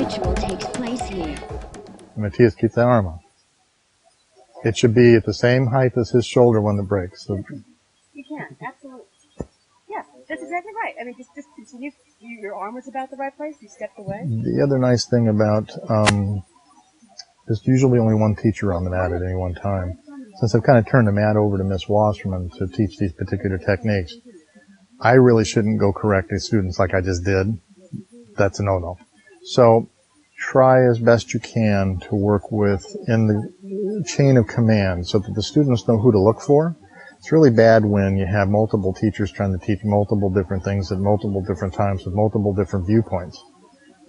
ritual takes place here. Matthias, keep that arm on. It should be at the same height as his shoulder when it breaks. So. You can, absolutely. Yeah, that's exactly right. I mean, just continue. Your arm was about the right place. You stepped away. The other nice thing about there's usually only one teacher on the mat at any one time. Since I've kind of turned the mat over to Miss Wasserman to teach these particular techniques, I really shouldn't go correcting students like I just did. That's a no-no. So try as best you can to work with in the chain of command so that the students know who to look for. It's really bad when you have multiple teachers trying to teach multiple different things at multiple different times with multiple different viewpoints.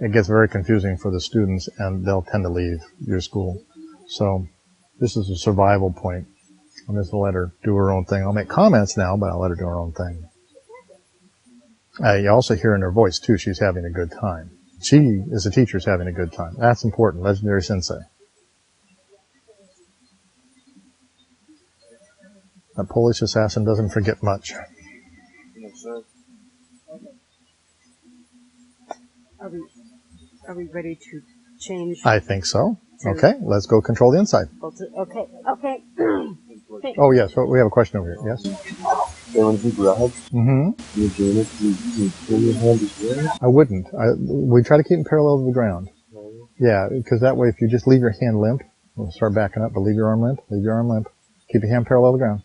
It gets very confusing for the students, and they'll tend to leave your school. So this is a survival point. I'm just going to let her do her own thing. I'll make comments now, but I'll let her do her own thing. You also hear in her voice, too, she's having a good time. She, as a teacher, is having a good time. That's important. Legendary sensei. A Polish assassin doesn't forget much. Yes, sir. Are we ready to change? I think so. Okay, let's go control the inside. Okay. Oh, yes, we have a question over here. Yes? Mm-hmm. I wouldn't. We try to keep them parallel to the ground. Yeah, because that way if you just leave your hand limp, we'll start backing up, but leave your arm limp, keep your hand parallel to the ground.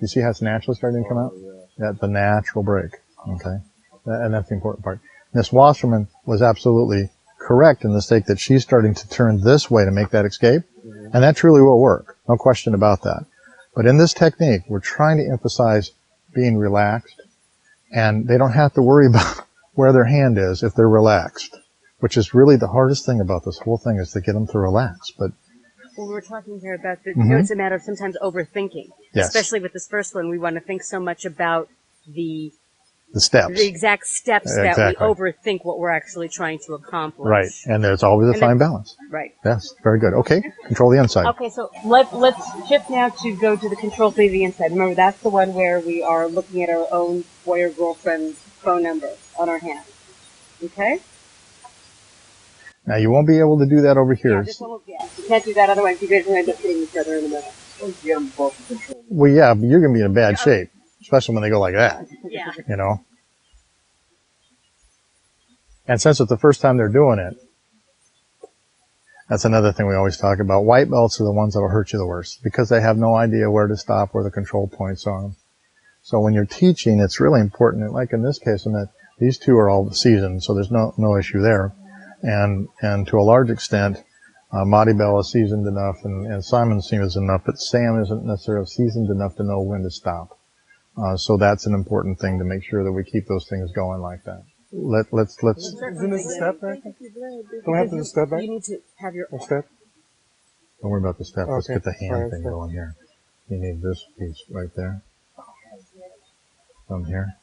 You see how it's naturally starting to come out? That's the natural break. Okay? And that's the important part. Miss Wasserman was absolutely correct in the state that she's starting to turn this way to make that escape. And that truly will work. No question about that. But in this technique, we're trying to emphasize being relaxed. And they don't have to worry about where their hand is if they're relaxed. Which is really the hardest thing about this whole thing is to get them to relax. But well, we were talking here about you know, it's a matter of sometimes overthinking. Yes. Especially with this first one, we want to think so much about the steps. The exact steps that we overthink what we're actually trying to accomplish. Right. And there's always a fine balance. Right. Yes. Very good. Okay. Control the inside. Okay, so let's shift now to go to the control to the inside. Remember, that's the one where we are looking at our own boy or girlfriend's phone number on our hand. Okay? Now, you won't be able to do that over here. Yeah, this one you can't do that, otherwise you guys will end up hitting each other in the middle. Well, yeah, but you're going to be in bad shape, especially when they go like that. Yeah. You know? And since it's the first time they're doing it, that's another thing we always talk about. White belts are the ones that will hurt you the worst because they have no idea where to stop, where the control points are. So when you're teaching, it's really important. Like in this case, these two are all seasoned, so there's no issue there. And to a large extent, Marty Bell is seasoned enough, and Simon seems enough, but Sam isn't necessarily seasoned enough to know when to stop. So that's an important thing to make sure that we keep those things going like that. Let's. Isn't this a step back? Don't we have to do a step back? You need to have your step. Don't worry about the step. Let's Okay. get the hand thing going here. You need this piece right there. From here.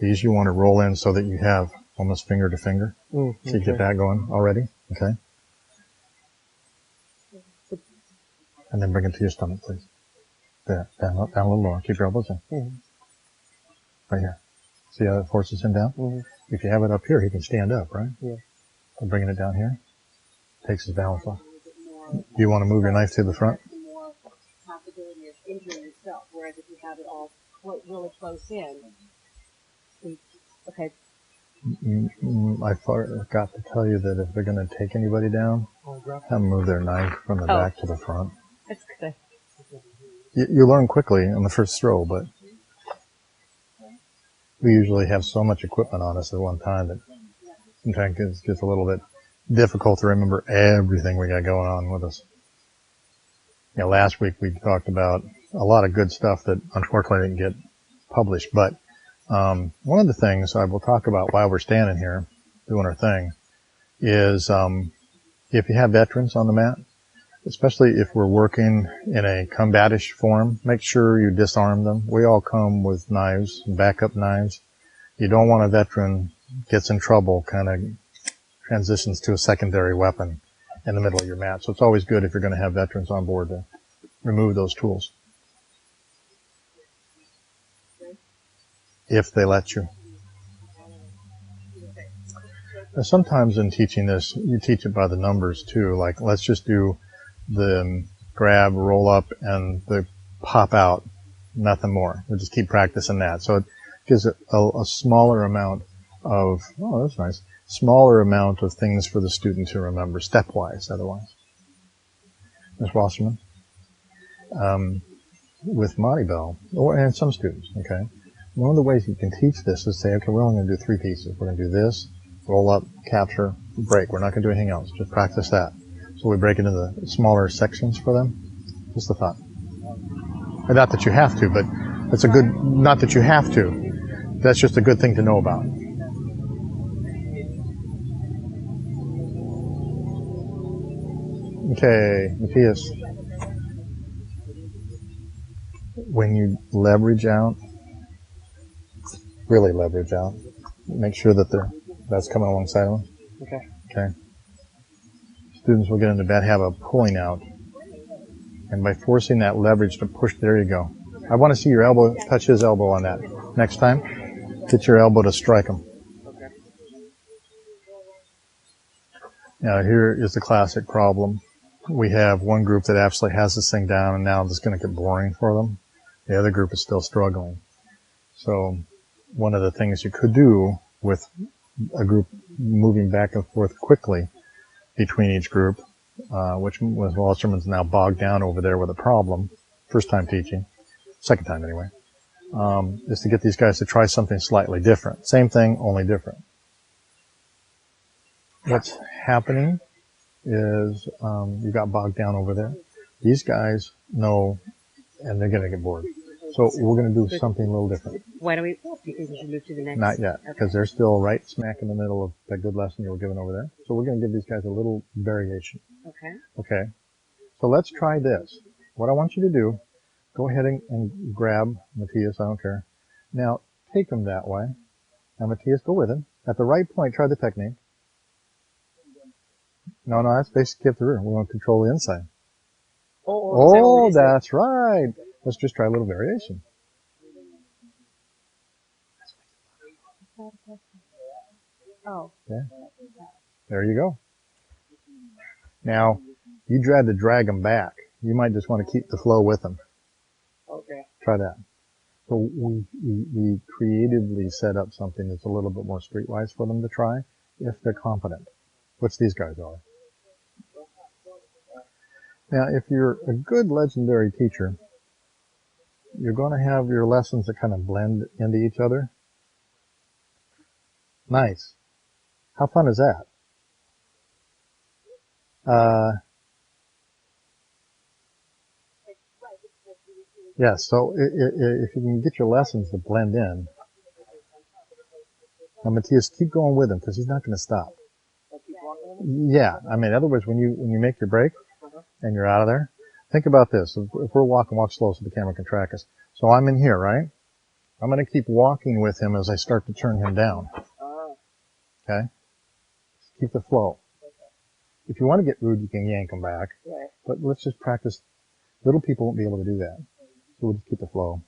These you want to roll in so that you have almost finger to finger. So you get that going already. Okay. And then bring it to your stomach, please. There. Down a little lower. Keep your elbows in. Right here. See how it forces him down? If you have it up here, he can stand up, right? Yeah. I'm bringing it down here. Takes his balance off. Do you want to move your knife to the front? more possibility of injuring yourself, whereas if you have it all really close in, okay. I forgot to tell you that if they're going to take anybody down, have them move their knife from the back to the front. That's good. You learn quickly on the first throw, but we usually have so much equipment on us at one time that sometimes it gets a little bit difficult to remember everything we got going on with us. You know, last week we talked about a lot of good stuff that unfortunately didn't get published, but one of the things I will talk about while we're standing here doing our thing is if you have veterans on the mat, especially if we're working in a combatish form, make sure you disarm them. We all come with knives, backup knives. You don't want a veteran gets in trouble, kind of transitions to a secondary weapon in the middle of your mat. So it's always good if you're going to have veterans on board to remove those tools. If they let you. Sometimes in teaching this, you teach it by the numbers too. Like, let's just do the grab, roll up, and the pop out. Nothing more. We'll just keep practicing that. So it gives it a smaller amount of, oh, that's nice, smaller amount of things for the student to remember, stepwise otherwise. Ms. Wasserman? With Monty Bell, and some students, okay? One of the ways you can teach this is say, okay, we're only going to do 3 pieces. We're going to do this, roll up, capture, break. We're not going to do anything else. Just practice that. So we break it into smaller sections for them. Just a thought. And not that you have to, but it's a good, not that you have to. That's just a good thing to know about. Okay, Matthias. When you leverage out, really leverage out, make sure that that's coming alongside of them. Okay. Okay. Students will get into bad habit of pulling out. And by forcing that leverage to push, there you go. I want to see your elbow, touch his elbow on that. Next time, get your elbow to strike him. Okay. Now here is the classic problem. We have one group that absolutely has this thing down, and now it's going to get boring for them. The other group is still struggling. So one of the things you could do with a group moving back and forth quickly between each group, which Ms. Walterman's now bogged down over there with a problem, first time teaching, second time anyway, is to get these guys to try something slightly different. Same thing, only different. What's happening is you got bogged down over there. These guys know, and they're going to get bored. So we're going to do something a little different. Why don't we, do you think we should move to the next? Not yet, because they're still right smack in the middle of that good lesson you were giving over there. So we're going to give these guys a little variation. Okay. Okay. So let's try this. What I want you to do, go ahead and grab Matthias, I don't care. Now, take him that way. Now, Matthias, go with him. At the right point, try the technique. No, that's basically the rear. We want to control the inside. Oh, that's right. Let's just try a little variation. Oh. Yeah. There you go. Now, you tried to drag them back. You might just want to keep the flow with them. Okay. Try that. So we creatively set up something that's a little bit more streetwise for them to try if they're competent, which these guys are. Now, if you're a good legendary teacher, you're going to have your lessons that kind of blend into each other. Nice. How fun is that? Yes, so if you can get your lessons to blend in, now Matthias, keep going with him because he's not going to stop. Yeah, I mean, in other words, when you make your break and you're out of there, think about this. If we're walk slow so the camera can track us. So I'm in here, right? I'm going to keep walking with him as I start to turn him down. Okay? Keep the flow. If you want to get rude, you can yank him back. But let's just practice. Little people won't be able to do that. So we'll just keep the flow.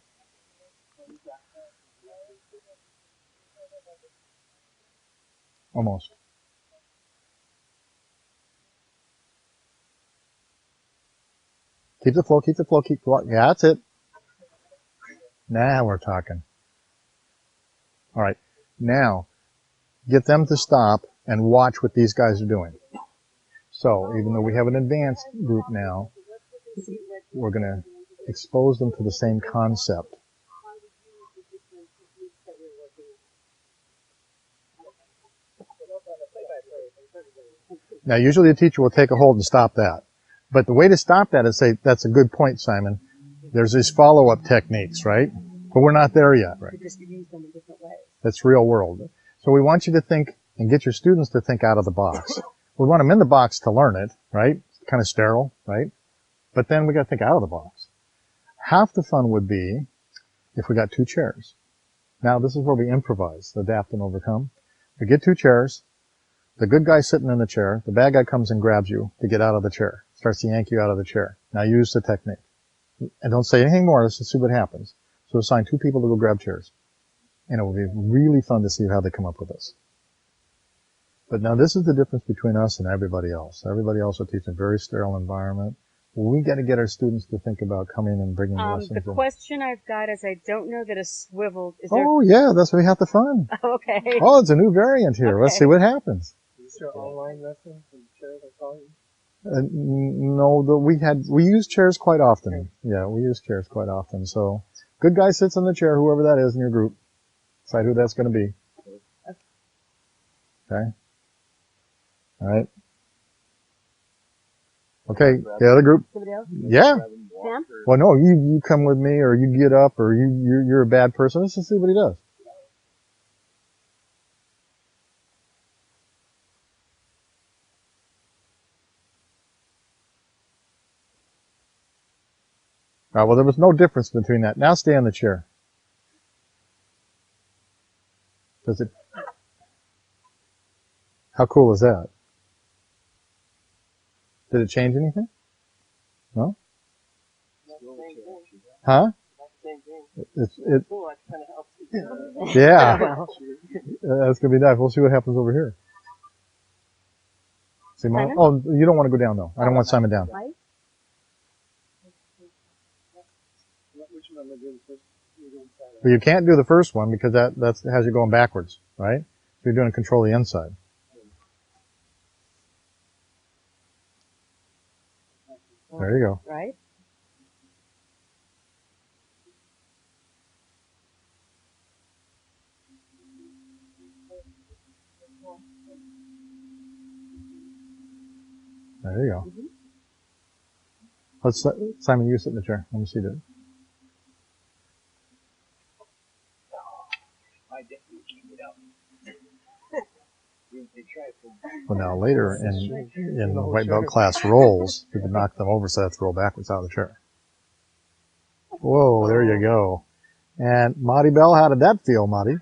Almost. Keep the flow, keep the flow, keep the flow. Yeah, that's it. Now we're talking. All right. Now, get them to stop and watch what these guys are doing. So, even though we have an advanced group now, we're going to expose them to the same concept. Now, usually a teacher will take a hold and stop that. But the way to stop that is say, that's a good point, Simon. There's these follow-up techniques, right? But we're not there yet, right? Because you use them in different ways. That's real world. So we want you to think and get your students to think out of the box. We want them in the box to learn it, right? It's kind of sterile, right? But then we got to think out of the box. Half the fun would be if we got 2 chairs. Now this is where we improvise, adapt and overcome. We get 2 chairs. The good guy's sitting in the chair. The bad guy comes and grabs you to get out of the chair. Starts to yank you out of the chair. Now use the technique. And don't say anything more. Let's just see what happens. So assign 2 people to go grab chairs. And it will be really fun to see how they come up with this. But now this is the difference between us and everybody else. Everybody else will teach a very sterile environment. We got to get our students to think about coming and bringing lessons The in. question I've got is, I don't know that a swivel is there. Oh yeah, that's where we have the fun. Okay. Oh, it's a new variant here. Let's Okay. see what happens. Is there online lessons and chairs I saw you? No, we use chairs quite often. Yeah, we use chairs quite often. So, good guy sits in the chair, whoever that is in your group. Decide who that's going to be. Okay. All right. Okay, the other group. Somebody else? Yeah. Sam? Well, no, you come with me, or you get up, or you're a bad person. Let's just see what he does. All right, well, there was no difference between that. Now stay in the chair. Does it? How cool is that? Did it change anything? No? Huh? It, yeah. That's going to be nice. We'll see what happens over here. Simon? Simon? Oh, you don't want to go down, though. I don't want Simon down. Mike? Well, you can't do the first one because that has you going backwards, right? So you're doing control the inside. There you go. Right? There you go. Let's Simon, you sit in the chair. Let me see that. Well, now later in the white belt class rolls, you can knock them over so they have to roll backwards out of the chair. Whoa, there you go. And Marty Bell, how did that feel, Marty?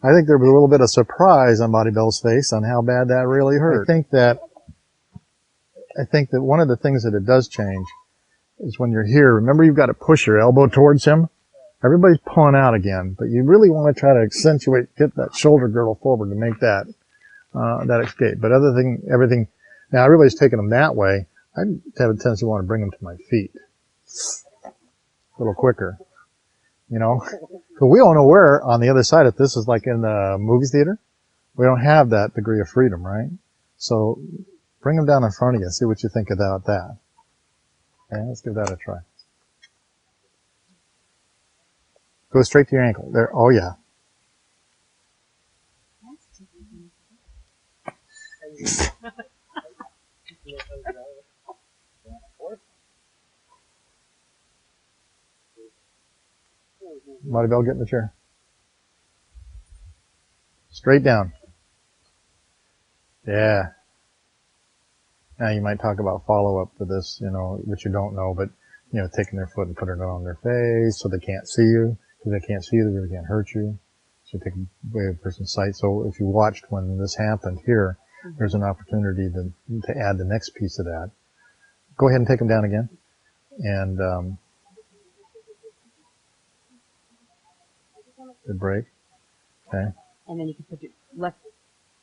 I think there was a little bit of surprise on Marty Bell's face on how bad that really hurt. I think that one of the things that it does change is when you're here, remember you've got to push your elbow towards him. Everybody's pulling out again, but you really want to try to accentuate, get that shoulder girdle forward to make that escape. But everything, now everybody's taking them that way. I have a tendency to want to bring them to my feet. A little quicker, you know. But we don't know where on the other side, if this is like in the movie theater, we don't have that degree of freedom, right? So bring them down in front of you, see what you think about that. Okay, let's give that a try. Go straight to your ankle. There. Oh, yeah. Marty Bell, get in the chair. Straight down. Yeah. Now you might talk about follow-up for this, you know, which you don't know, but, you know, taking their foot and putting it on their face so they can't see you. Because they can't see you, they really can't hurt you. So you take away a person's sight. So if you watched when this happened here, there's an opportunity to add the next piece of that. Go ahead and take them down again. And good break. Okay. And then you can put your left.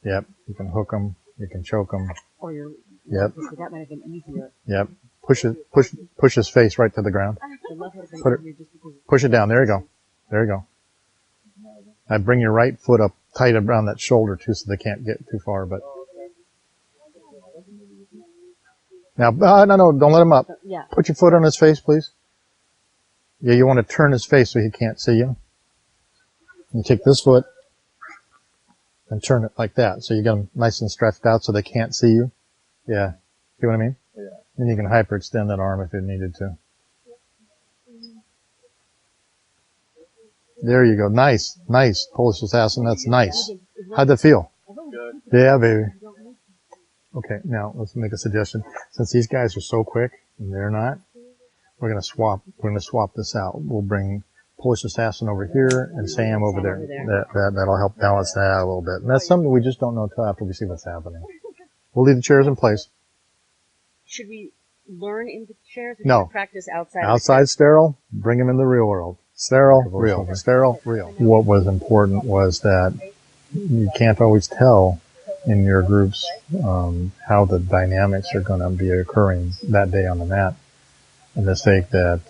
Yep. You can hook them. You can choke them. Or your. Yep. So that might have been easier. Yep. Push his face right to the ground. The left would have been Put it- easier just because. Push it down. There you go. There you go. Now bring your right foot up tight around that shoulder too, so they can't get too far. But now, no, don't let him up. Yeah. Put your foot on his face, please. Yeah, you want to turn his face so he can't see you. You take this foot and turn it like that, so you get them nice and stretched out so they can't see you. Yeah. See what I mean? Yeah. Then you can hyperextend that arm if it needed to. There you go. Nice. Nice. Polish assassin. That's nice. How'd that feel? Good. Yeah, baby. Okay, now let's make a suggestion. Since these guys are so quick and they're not, we're gonna swap this out. We'll bring Polish assassin over here and Sam over there. That'll help balance that out a little bit. And that's something we just don't know until after we see what's happening. We'll leave the chairs in place. Should we learn in the chairs? Or No. should we practice outside? Outside sterile, bring them in the real world. Sterile, real. Sterile, real. What was important was that you can't always tell in your groups how the dynamics are going to be occurring that day on the mat. And the sake that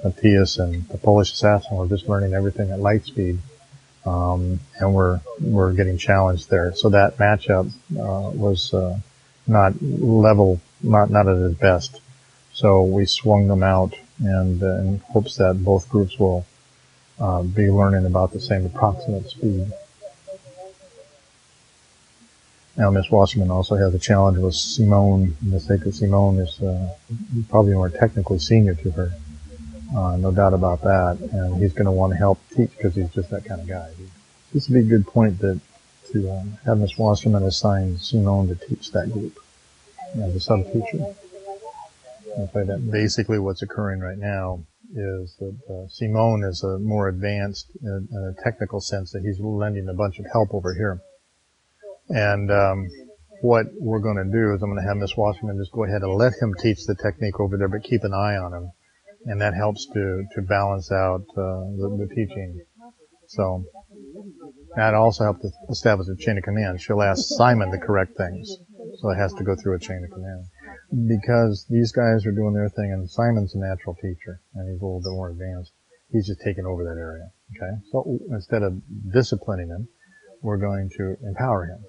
Matthias and the Polish assassin were just learning everything at light speed, and we're getting challenged there. So that matchup was not level, not at its best. So we swung them out, and in hopes that both groups will be learning about the same approximate speed. Now, Miss Wasserman also has a challenge with Simone. In the sake that Simone is probably more technically senior to her, no doubt about that. And he's going to want to help teach because he's just that kind of guy. This would be a good point to have Miss Wasserman assign Simone to teach that group as a sub-teacher. Basically, what's occurring right now is that Simone is more advanced in a technical sense, that he's lending a bunch of help over here. And what we're going to do is I'm going to have Miss Wasserman just go ahead and let him teach the technique over there, but keep an eye on him. And that helps to balance out the teaching. So that also helps to establish a chain of command. She'll ask Simon to correct things. So it has to go through a chain of command. Because these guys are doing their thing, and Simon's a natural teacher, and he's a little bit more advanced. He's just taking over that area. Okay? So instead of disciplining him, we're going to empower him.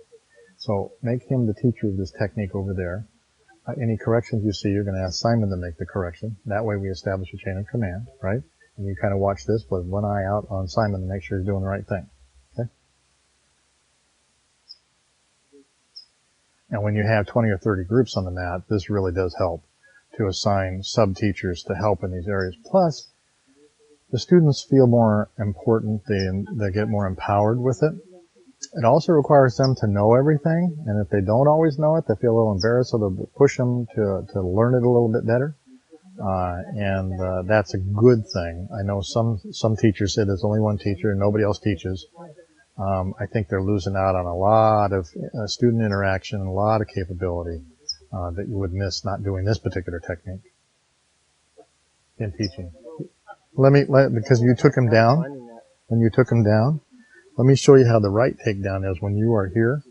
So make him the teacher of this technique over there. Any corrections you see, you're going to ask Simon to make the correction. That way we establish a chain of command, right? And you kind of watch this with one eye out on Simon to make sure he's doing the right thing. Okay? And when you have 20 or 30 groups on the mat, this really does help to assign sub-teachers to help in these areas. Plus, the students feel more important. They get more empowered with it. It also requires them to know everything, and if they don't always know it, they feel a little embarrassed, so they'll push them to learn it a little bit better. And that's a good thing. I know some teachers say there's only one teacher and nobody else teaches. I think they're losing out on a lot of student interaction and a lot of capability that you would miss not doing this particular technique in teaching. Because you took him down, when you took him down, let me show you how the right takedown is when you are here.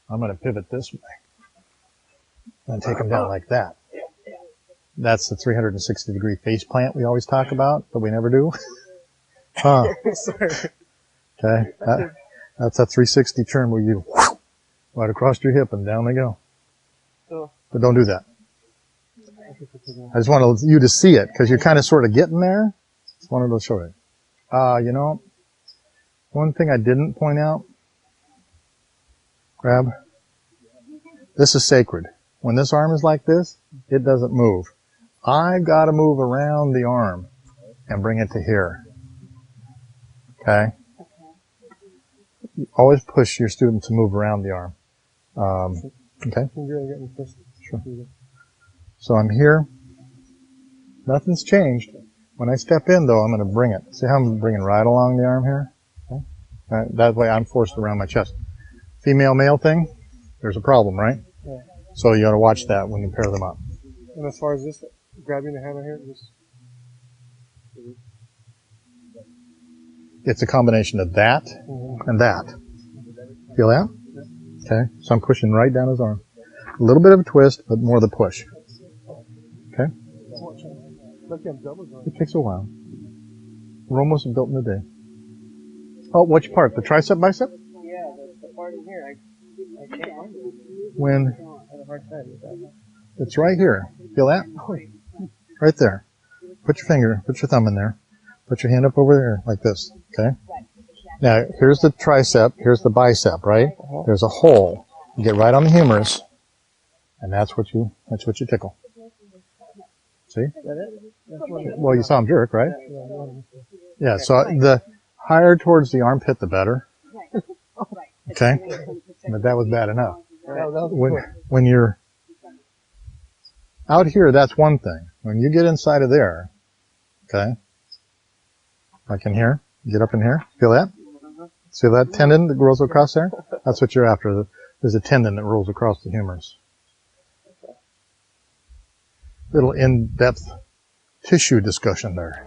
I'm going to pivot this way and take him down like that. That's the 360-degree face plant we always talk about, but we never do. Huh. Okay. That's a 360 turn where you right across your hip and down they go. But don't do that. I just wanted you to see it because you're kind of sort of getting there. Just wanted to show you. One thing I didn't point out, grab. This is sacred. When this arm is like this, it doesn't move. I've got to move around the arm and bring it to here. Okay? Always push your student to move around the arm. Okay? Sure. So I'm here. Nothing's changed. When I step in, though, I'm going to bring it. See how I'm bringing right along the arm here? That way I'm forced around my chest. Female-male thing, there's a problem, right? Yeah. So you got to watch that when you pair them up. And as far as this, grabbing the hammer here, It's a combination of that and that. Feel that? Okay. So I'm pushing right down his arm. A little bit of a twist, but more the push. Okay? It takes a while. We're almost built in a day. Oh, which part? The tricep, bicep? Yeah, the part in here. I can't find it. When? I have a hard time with that. It's right here. Feel that? Right there. Put your thumb in there. Put your hand up over there like this. Okay? Now, here's the tricep. Here's the bicep, right? There's a hole. You get right on the humerus, and that's what you tickle. See? Is that it? Well, you saw him jerk, right? Yeah, so the higher towards the armpit, the better. Okay? But that was bad enough. When you're out here, that's one thing. When you get inside of there, okay? Like in here, get up in here, feel that? See that tendon that rolls across there? That's what you're after. There's a tendon that rolls across the humerus. Little in-depth tissue discussion there.